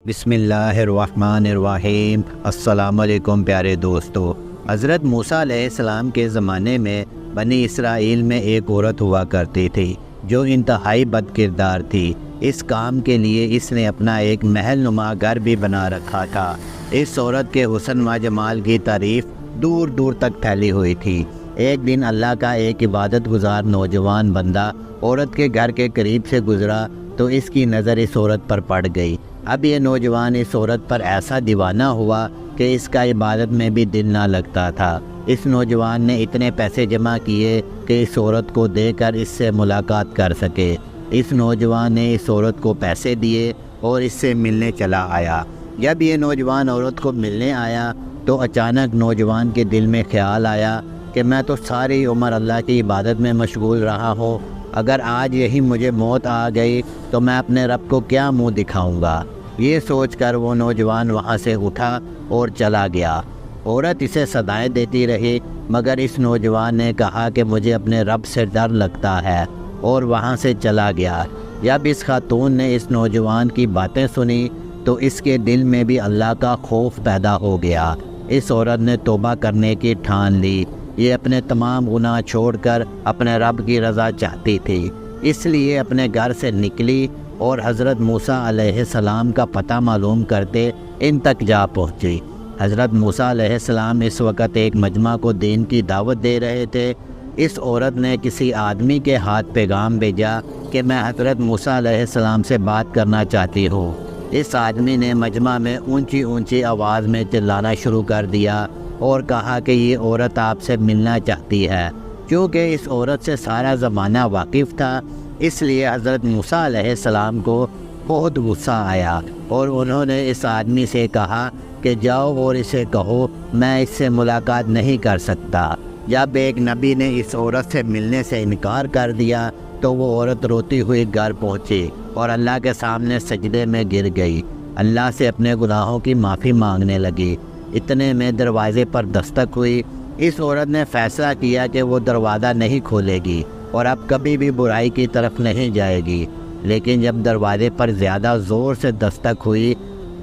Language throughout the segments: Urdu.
بسم اللہ الرحمن الرحیم۔ السلام علیکم پیارے دوستو۔ حضرت موسیٰ علیہ السلام کے زمانے میں بنی اسرائیل میں ایک عورت ہوا کرتی تھی جو انتہائی بد کردار تھی۔ اس کام کے لیے اس نے اپنا ایک محل نما گھر بھی بنا رکھا تھا۔ اس عورت کے حسن و جمال کی تعریف دور دور تک پھیلی ہوئی تھی۔ ایک دن اللہ کا ایک عبادت گزار نوجوان بندہ عورت کے گھر کے قریب سے گزرا تو اس کی نظر اس عورت پر پڑ گئی۔ اب یہ نوجوان اس عورت پر ایسا دیوانہ ہوا کہ اس کا عبادت میں بھی دل نہ لگتا تھا۔ اس نوجوان نے اتنے پیسے جمع کیے کہ اس عورت کو دے کر اس سے ملاقات کر سکے۔ اس نوجوان نے اس عورت کو پیسے دیے اور اس سے ملنے چلا آیا۔ جب یہ نوجوان عورت کو ملنے آیا تو اچانک نوجوان کے دل میں خیال آیا کہ میں تو ساری عمر اللہ کی عبادت میں مشغول رہا ہوں، اگر آج یہی مجھے موت آ گئی تو میں اپنے رب کو کیا منہ دکھاؤں گا۔ یہ سوچ کر وہ نوجوان وہاں سے اٹھا اور چلا گیا۔ عورت اسے صدائیں دیتی رہی مگر اس نوجوان نے کہا کہ مجھے اپنے رب سے ڈر لگتا ہے اور وہاں سے چلا گیا۔ جب اس خاتون نے اس نوجوان کی باتیں سنی تو اس کے دل میں بھی اللہ کا خوف پیدا ہو گیا۔ اس عورت نے توبہ کرنے کی ٹھان لی۔ یہ اپنے تمام گناہ چھوڑ کر اپنے رب کی رضا چاہتی تھی، اس لیے اپنے گھر سے نکلی اور حضرت موسیٰ علیہ السلام کا پتہ معلوم کرتے ان تک جا پہنچی۔ حضرت موسیٰ علیہ السلام اس وقت ایک مجمع کو دین کی دعوت دے رہے تھے۔ اس عورت نے کسی آدمی کے ہاتھ پیغام بھیجا کہ میں حضرت موسیٰ علیہ السلام سے بات کرنا چاہتی ہوں۔ اس آدمی نے مجمع میں اونچی اونچی آواز میں چلانا شروع کر دیا اور کہا کہ یہ عورت آپ سے ملنا چاہتی ہے۔ چونکہ اس عورت سے سارا زمانہ واقف تھا اس لیے حضرت موسیٰ علیہ السلام کو بہت غصہ آیا اور انہوں نے اس آدمی سے کہا کہ جاؤ اور اسے کہو میں اس سے ملاقات نہیں کر سکتا۔ جب ایک نبی نے اس عورت سے ملنے سے انکار کر دیا تو وہ عورت روتی ہوئی گھر پہنچی اور اللہ کے سامنے سجدے میں گر گئی، اللہ سے اپنے گناہوں کی معافی مانگنے لگی۔ اتنے میں دروازے پر دستک ہوئی۔ اس عورت نے فیصلہ کیا کہ وہ دروازہ نہیں کھولے گی اور اب کبھی بھی برائی کی طرف نہیں جائے گی، لیکن جب دروازے پر زیادہ زور سے دستک ہوئی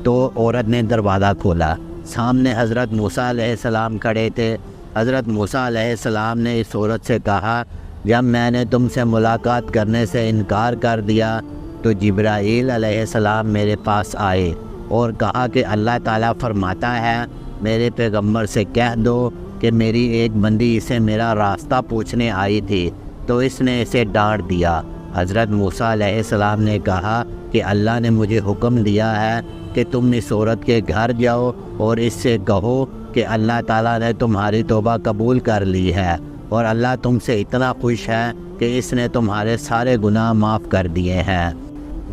تو عورت نے دروازہ کھولا۔ سامنے حضرت موسیٰ علیہ السلام کھڑے تھے۔ حضرت موسیٰ علیہ السلام نے اس عورت سے کہا جب میں نے تم سے ملاقات کرنے سے انکار کر دیا تو جبرائیل علیہ السلام میرے پاس آئے اور کہا کہ اللہ تعالیٰ فرماتا ہے میرے پیغمبر سے کہہ دو کہ میری ایک بندی اسے میرا راستہ پوچھنے آئی تھی تو اس نے اسے ڈانٹ دیا۔ حضرت موسیٰ علیہ السلام نے کہا کہ اللہ نے مجھے حکم دیا ہے کہ تم اس عورت کے گھر جاؤ اور اس سے کہو کہ اللہ تعالیٰ نے تمہاری توبہ قبول کر لی ہے اور اللہ تم سے اتنا خوش ہے کہ اس نے تمہارے سارے گناہ معاف کر دیے ہیں۔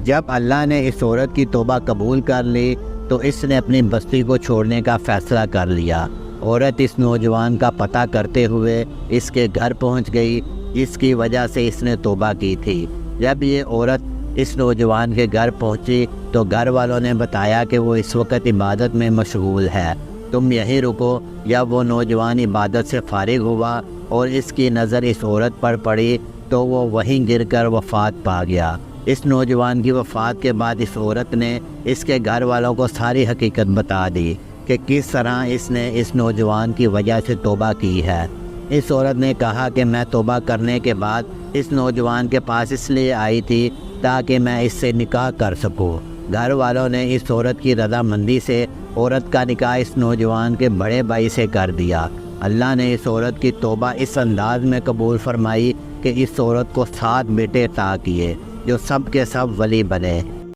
جب اللہ نے اس عورت کی توبہ قبول کر لی تو اس نے اپنی بستی کو چھوڑنے کا فیصلہ کر لیا۔ عورت اس نوجوان کا پتہ کرتے ہوئے اس کے گھر پہنچ گئی جس کی وجہ سے اس نے توبہ کی تھی۔ جب یہ عورت اس نوجوان کے گھر پہنچی تو گھر والوں نے بتایا کہ وہ اس وقت عبادت میں مشغول ہے، تم یہیں رکو۔ جب وہ نوجوان عبادت سے فارغ ہوا اور اس کی نظر اس عورت پر پڑی تو وہ وہیں گر کر وفات پا گیا۔ اس نوجوان کی وفات کے بعد اس عورت نے اس کے گھر والوں کو ساری حقیقت بتا دی کہ کس طرح اس نے اس نوجوان کی وجہ سے توبہ کی ہے۔ اس عورت نے کہا کہ میں توبہ کرنے کے بعد اس نوجوان کے پاس اس لیے آئی تھی تاکہ میں اس سے نکاح کر سکوں۔ گھر والوں نے اس عورت کی رضامندی سے عورت کا نکاح اس نوجوان کے بڑے بھائی سے کر دیا۔ اللہ نے اس عورت کی توبہ اس انداز میں قبول فرمائی کہ اس عورت کو 7 بیٹے عطا کیے جو سب کے سب ولی بنے۔